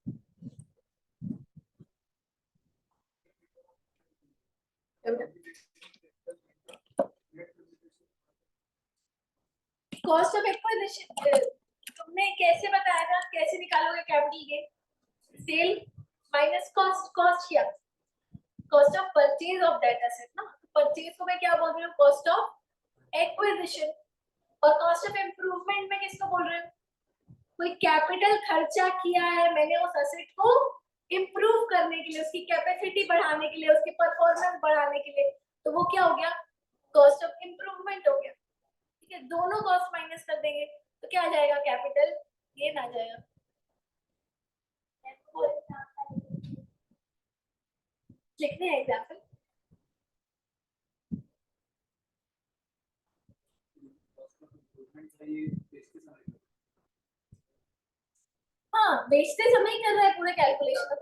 कॉस्ट ऑफ एक्विजिशन तुमने कैसे बताया था, कैसे निकालोगे capital gain, sale minus cost, cost क्या, cost of purchase of that asset ना, परचेज को मैं क्या बोल रही हूँ, कॉस्ट ऑफ एक्विजिशन, और कॉस्ट ऑफ इम्प्रूवमेंट में किसको बोल रहे हूँ, कोई कैपिटल खर्चा किया है मैंने उस एसेट को इम्प्रूव करने के लिए, उसकी कैपेसिटी बढ़ाने के लिए, उसकी परफॉर्मेंस बढ़ाने के लिए, तो वो क्या हो गया, कॉस्ट ऑफ इम्प्रूवमेंट हो गया, ठीक है। दोनों कॉस्ट माइनस कर देंगे तो क्या आ जाएगा, कैपिटल गेन आ जाएगा। लिखने हैं एग्जाम्पल, हाँ बेचते समय ही कर रहा है पूरे कैलकुलेशन।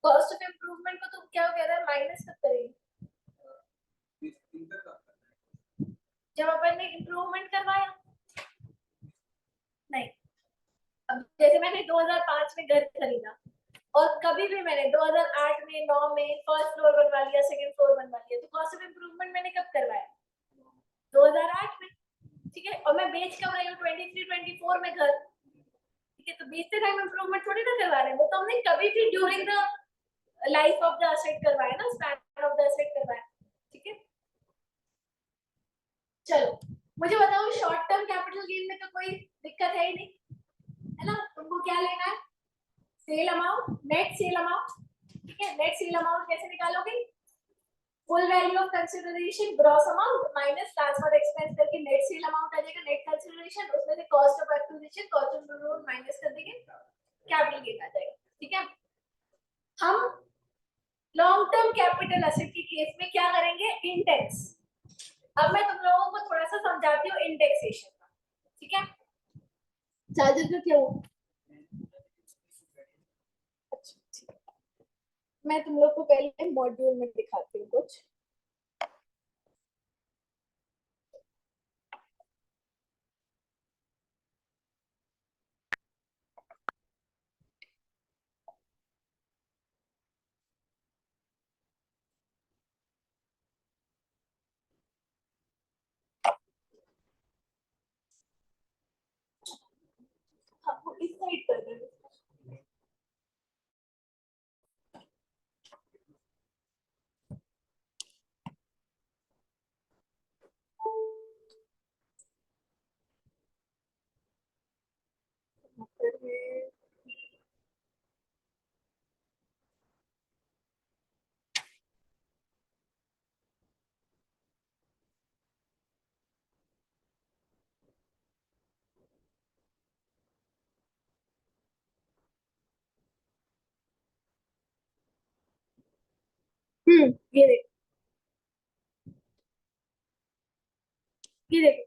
कॉस्ट ऑफ इम्प्रूवमेंट को तुम क्या कह रहा है, माइनस कब करेंगे, जब अपन ने इम्प्रूवमेंट करवाया, नहीं, अब जैसे मैंने 2005 में घर खरीदा और कभी भी मैंने 2008 में 9 में फर्स्ट फ्लोर बनवा लिया, सेकंड फ्लोर बनवा लिया, तो कॉस्ट ऑफ इम्प्रूवमेंट मैंने कब करवाया, 2008 में, ठीक है। और मैं बेच कब रही हूँ 23-24 में घर, ठीक है, तो बेचते टाइम इम्प्रूवमेंट थोड़ी ना करवा रहे हैं, वो तो हमने कभी भी during the life of the asset करवाया ना, स्पैन ऑफ द एसेट करवाया, ठीक है। चलो मुझे बताओ, शॉर्ट टर्म कैपिटल गेन में तो कोई दिक्कत है ही नहीं, है ना, तुमको क्या लेना है, sale amount, net sale amount, ठीक है। नेट सेल अमाउंट कैसे निकालोगे, full value of consideration gross amount minus transfer expense करके नेट सेल अमाउंट आ जाएगा, नेट कंसिडरेशन, उसमें से cost of acquisition, cost of improvement minus कर दिखाती हूँ इंडेक्सेशन का, ठीक है। चार्जेस का क्या हुआ? अच्छा ठीक है, मैं तुम लोग को पहले मॉड्यूल में दिखाती हूँ कुछ। आपको इस साइड कर देना। ये देखो, ये देखो,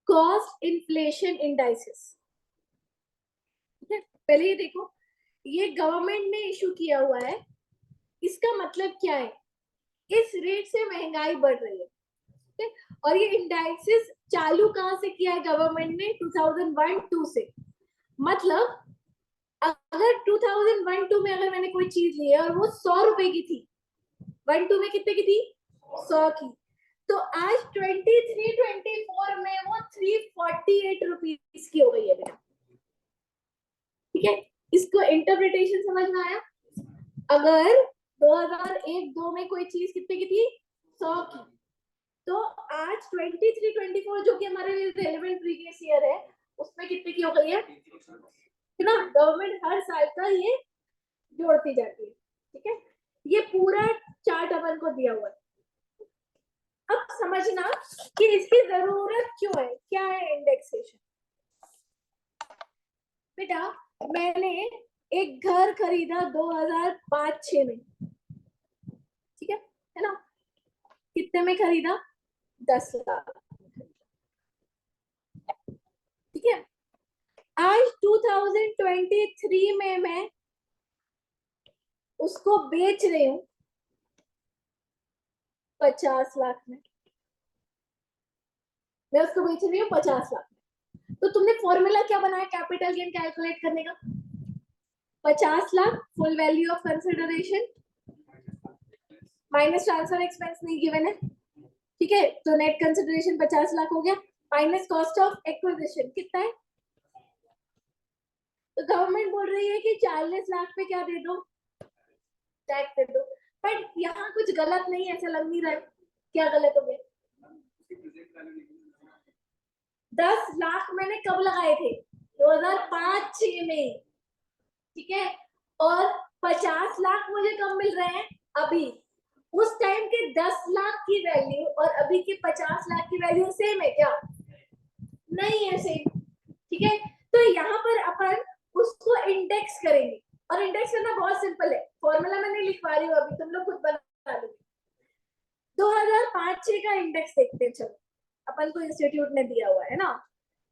कॉस्ट इन्फ्लेशन इंडाइसेस, ठीक है। पहले ये देखो, ये गवर्नमेंट ने इशू किया हुआ है। इसका मतलब क्या है? इस रेट से महंगाई बढ़ रही है, ठीक है। और ये इंडाइसेस चालू कहां से किया है गवर्नमेंट ने? 2001-2 से। मतलब अगर 2001-2 में अगर मैंने कोई चीज ली है और वो 100 रुपए की थी, 1-2 में कितने की थी? 100 की। तो आज 23-24 में वो 348 रुपीज की हो गई है बेटा, ठीक है। इसको इंटरप्रिटेशन समझ में आया? अगर 2001-2 में कोई चीज कितने की थी? 100 की। तो आज 23-24 जो कि हमारे लिए रेलेवेंट प्रीवियस ईयर है, उसमें कितने की हो गई है ना? गवर्नमेंट हर साल का ये जोड़ती जाती है, ठीक है। ये पूरा चार्ट अपन को दिया हुआ है। अब समझना कि इसकी जरूरत क्यों है, क्या है इंडेक्सेशन। बेटा मैंने एक घर खरीदा 2005-6 में, ठीक है ना? कितने में खरीदा? 10 लाख, ठीक है। आज 2023 में मैं उसको बेच रही हूँ 50 लाख में। मैं उसको बेच रही हूँ 50 लाख में। तो तुमने फॉर्मूला क्या बनाया कैपिटल गेन कैलकुलेट करने का? 50 lakh full value of consideration minus transfer expense नहीं गिवन है, ठीक है। तो नेट कंसिडरेशन 50 लाख हो गया, माइनस कॉस्ट ऑफ एक्विजिशन कितना है? तो गवर्नमेंट बोल रही है कि 40 लाख पे क्या दे दो? टैक्स दे दो। बट यहाँ कुछ गलत नहीं, ऐसा लग नहीं रहा है। क्या गलत हो गया? 10 लाख मैंने कब लगाए थे? 2005-6 में, ठीक है। और 50 लाख मुझे कब मिल रहे हैं? अभी। उस टाइम के 10 लाख की वैल्यू और अभी के 50 लाख की वैल्यू सेम है क्या? नहीं है सेम, ठीक है। तो यहाँ पर अपन उसको इंडेक्स करेंगे, और इंडेक्स करना बहुत सिंपल है। फॉर्मूला मैं नहीं लिखवा रही हूँ अभी, तुम लोग खुद बना लो। 2005-6 का इंडेक्स देखते हैं, चलो अपन को इंस्टीट्यूट ने दिया हुआ है ना,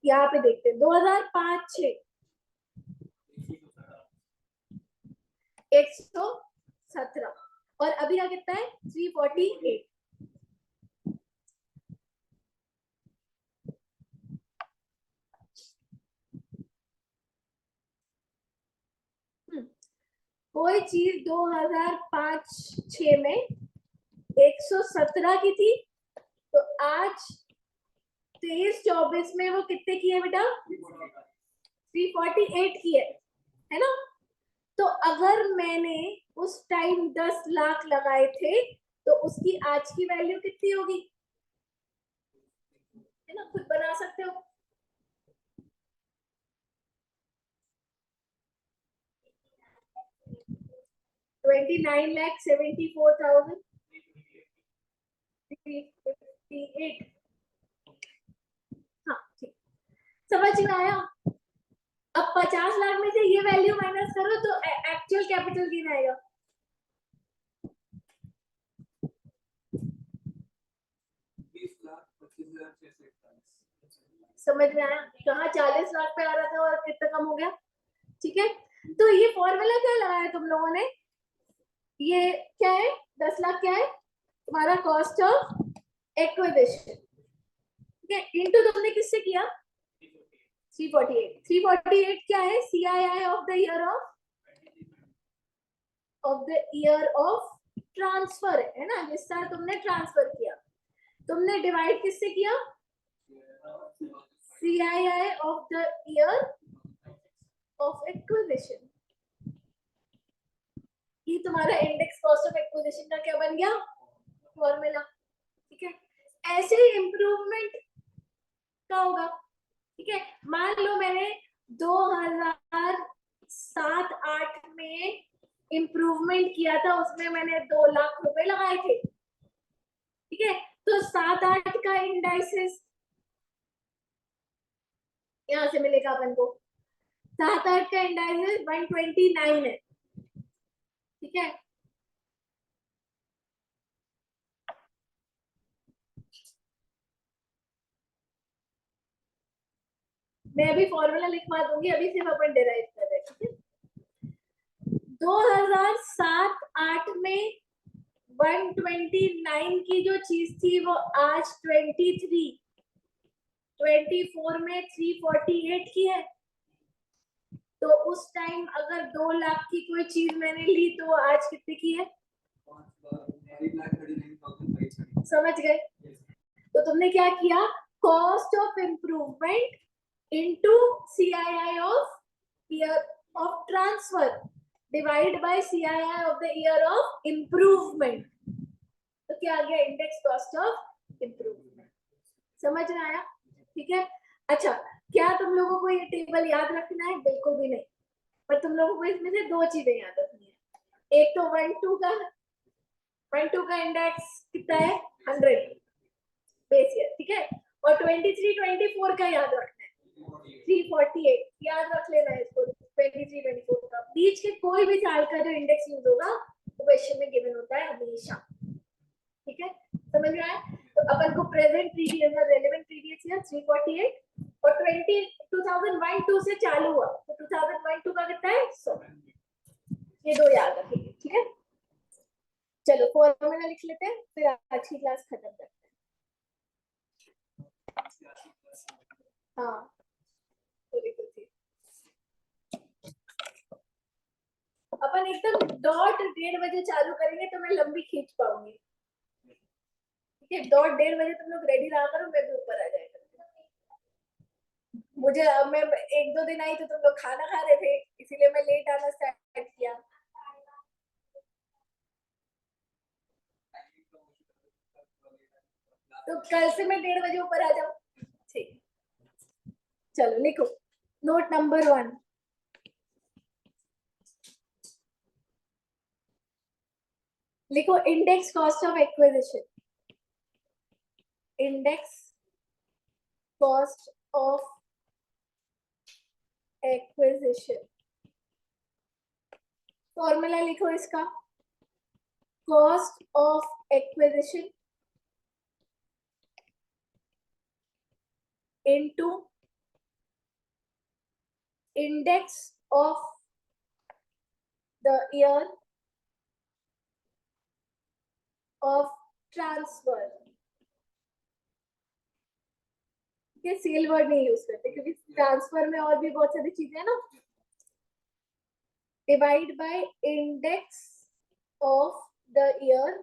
यहाँ पे देखते हैं 2005-6 117, और अभी का कितना है? 348। कोई चीज 2005-6 में 117 की थी, तो आज 23-24 में वो कितने की है बेटा? 348 की है ना? तो अगर मैंने उस टाइम 10 लाख लगाए थे, तो उसकी आज की वैल्यू कितनी होगी? है ना, खुद बना सकते हो। $29,74,358। हाँ ठीक, समझ में आया? अब 50 लाख में से ये वैल्यू माइनस करो तो एक्चुअल कैपिटल गेन आएगा। 20,25,600 समझ में आया कहाँ 40 लाख पे आ रहा था और कितना कम हो गया। ठीक है, तो ये फॉर्मूला क्या लगाया तुम लोगों ने, ये क्या है 10 लाख क्या है तुम्हारा कॉस्ट ऑफ एक्विजिशन, ठीक है, इनटू तुमने किससे किया 348, 348 क्या है CII of the year of transfer है ना, जिस साल तुमने ट्रांसफर किया, तुमने डिवाइड किससे किया CII of the year of acquisition, ये तुम्हारा इंडेक्स कॉस्ट ऑफ एक्विजिशन का क्या बन गया फॉर्मूला। ठीक है, ऐसे ही इम्प्रूवमेंट का होगा। ठीक है, मान लो मैंने 2007-8 में इम्प्रूवमेंट किया था, उसमें मैंने 2 लाख रुपए लगाए थे। ठीक है, तो 7-8 का इंडाइसिस यहां से मिलेगा अपन को, 7-8 का इंडाइसिस 129 है। ठीक है, मैं अभी फॉर्मूला लिखवा दूंगी, अभी सिर्फ अपन डिराइव कर रहे हैं। ठीक है, 2007-8 में 129 की जो चीज थी वो आज 24 में 348 की है। तो उस टाइम अगर 2 लाख की कोई चीज मैंने ली तो वो आज कितने की है, समझ गए। तो तुमने क्या किया, cost of improvement into CII of year of transfer divide by CII of the year of improvement, तो क्या आ गया इंडेक्स कॉस्ट ऑफ इम्प्रूवमेंट। समझ में आया। ठीक है, अच्छा क्या तुम लोगों को ये टेबल याद रखना है, बिल्कुल भी नहीं, पर तुम लोगों को इसमें से 2 चीजें याद रखनी है, एक तो 1-2 का इंडेक्स कितना है 100 बेस ईयर। ठीक है, और 23-24 का याद रखना है 348, याद रख लेना है इसको, 23-24 का बीच के कोई भी साल का जो इंडेक्स यूज होगा वो क्वेश्चन में गिवन होता है हमेशा। ठीक है, समझ में आया। तो अपन को present previous year relevant previous year 348 और 2001-2 से चालू हुआ तो 2001-2 का कितना है 100, ये 2 याद रखिए। ठीक है, चलो फॉर्मूला लिख लेते हैं फिर आज की क्लास खत्म करते हैं। हाँ थोड़ी तो थी, अपन एकदम डॉट 1:30 बजे चालू करेंगे तो मैं लंबी खींच पाऊंगी। ठीक है, डॉट 1:30 बजे तुम लोग रेडी रहा करो, मैं भी ऊपर आ जाएगा। मुझे मैं 1-2 दिन आई तो तुम लोग खाना खा रहे थे, इसीलिए मैं लेट आना स्टार्ट किया। तो कल से मैं 1:30 बजे ऊपर आ जाऊं। ठीक, चलो लिखो नोट नंबर 1, लिखो index cost of acquisition, index cost of acquisition, formula लिखो इसका, cost of acquisition into index of the year of transfer. ये सेल वर्ड नहीं यूज करते क्योंकि ट्रांसफर में और भी बहुत सारी चीजें हैं ना, divide by index of the year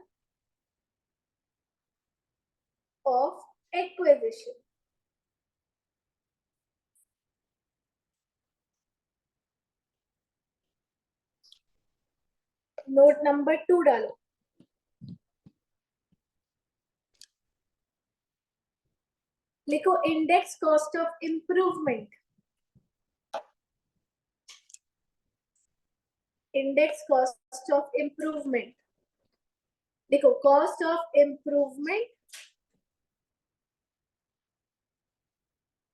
of acquisition. Note number 2 डालो, लिखो index cost of improvement, index cost of improvement, देखो cost of improvement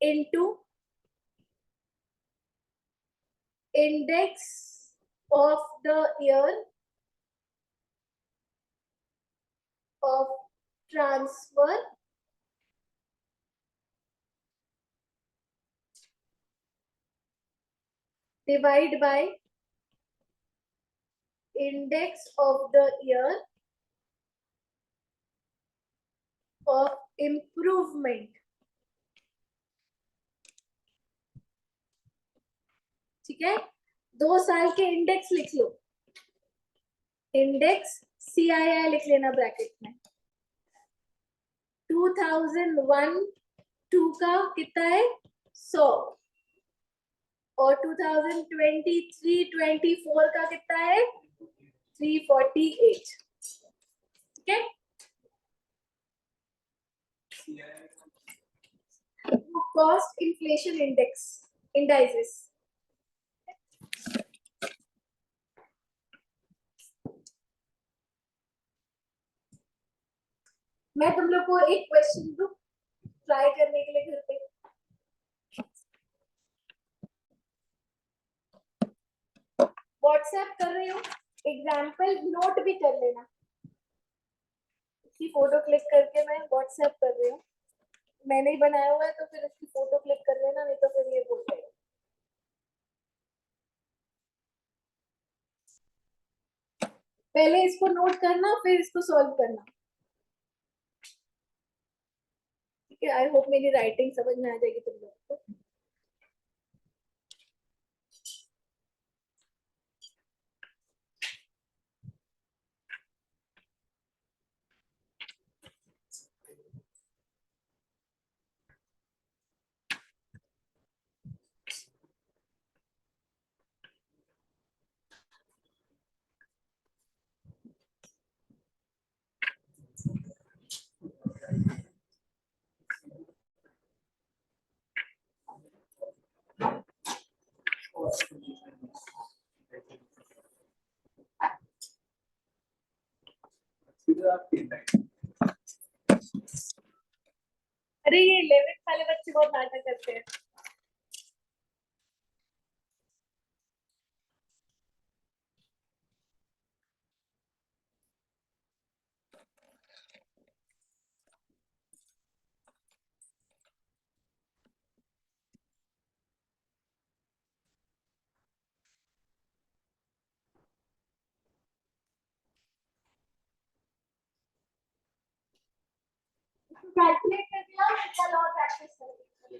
into index of the year of transfer divide by index of the year of improvement. ठीक है, 2 साल के index लिख लो, index CII लिख लेना ब्रैकेट में। 2001 2 का कितना है 100 और 2023-24 का कितना है 348। ठीक है, कॉस्ट इन्फ्लेशन इंडेक्स इंडाइसेस। मैं तुम लोग को एक क्वेश्चन दूं ट्राई करने के लिए घर पे। व्हाट्सएप कर रही हूँ, एग्जाम्पल नोट भी कर लेना। इसकी फोटो क्लिक करके मैं व्हाट्सएप कर रही हूँ, मैंने ही बनाया हुआ है तो फिर इसकी फोटो क्लिक कर लेना, नहीं तो फिर ये भूल जाएगा। पहले इसको नोट करना फिर इसको सॉल्व करना। ठीक है, आई होप मेरी राइटिंग समझ में आ जाएगी तुम लोगों को। अरे ये 11th वाले बच्चे बहुत नाटक करते हैं। कैलकुलेट करके आओ, कल और प्रैक्टिस करेंगे।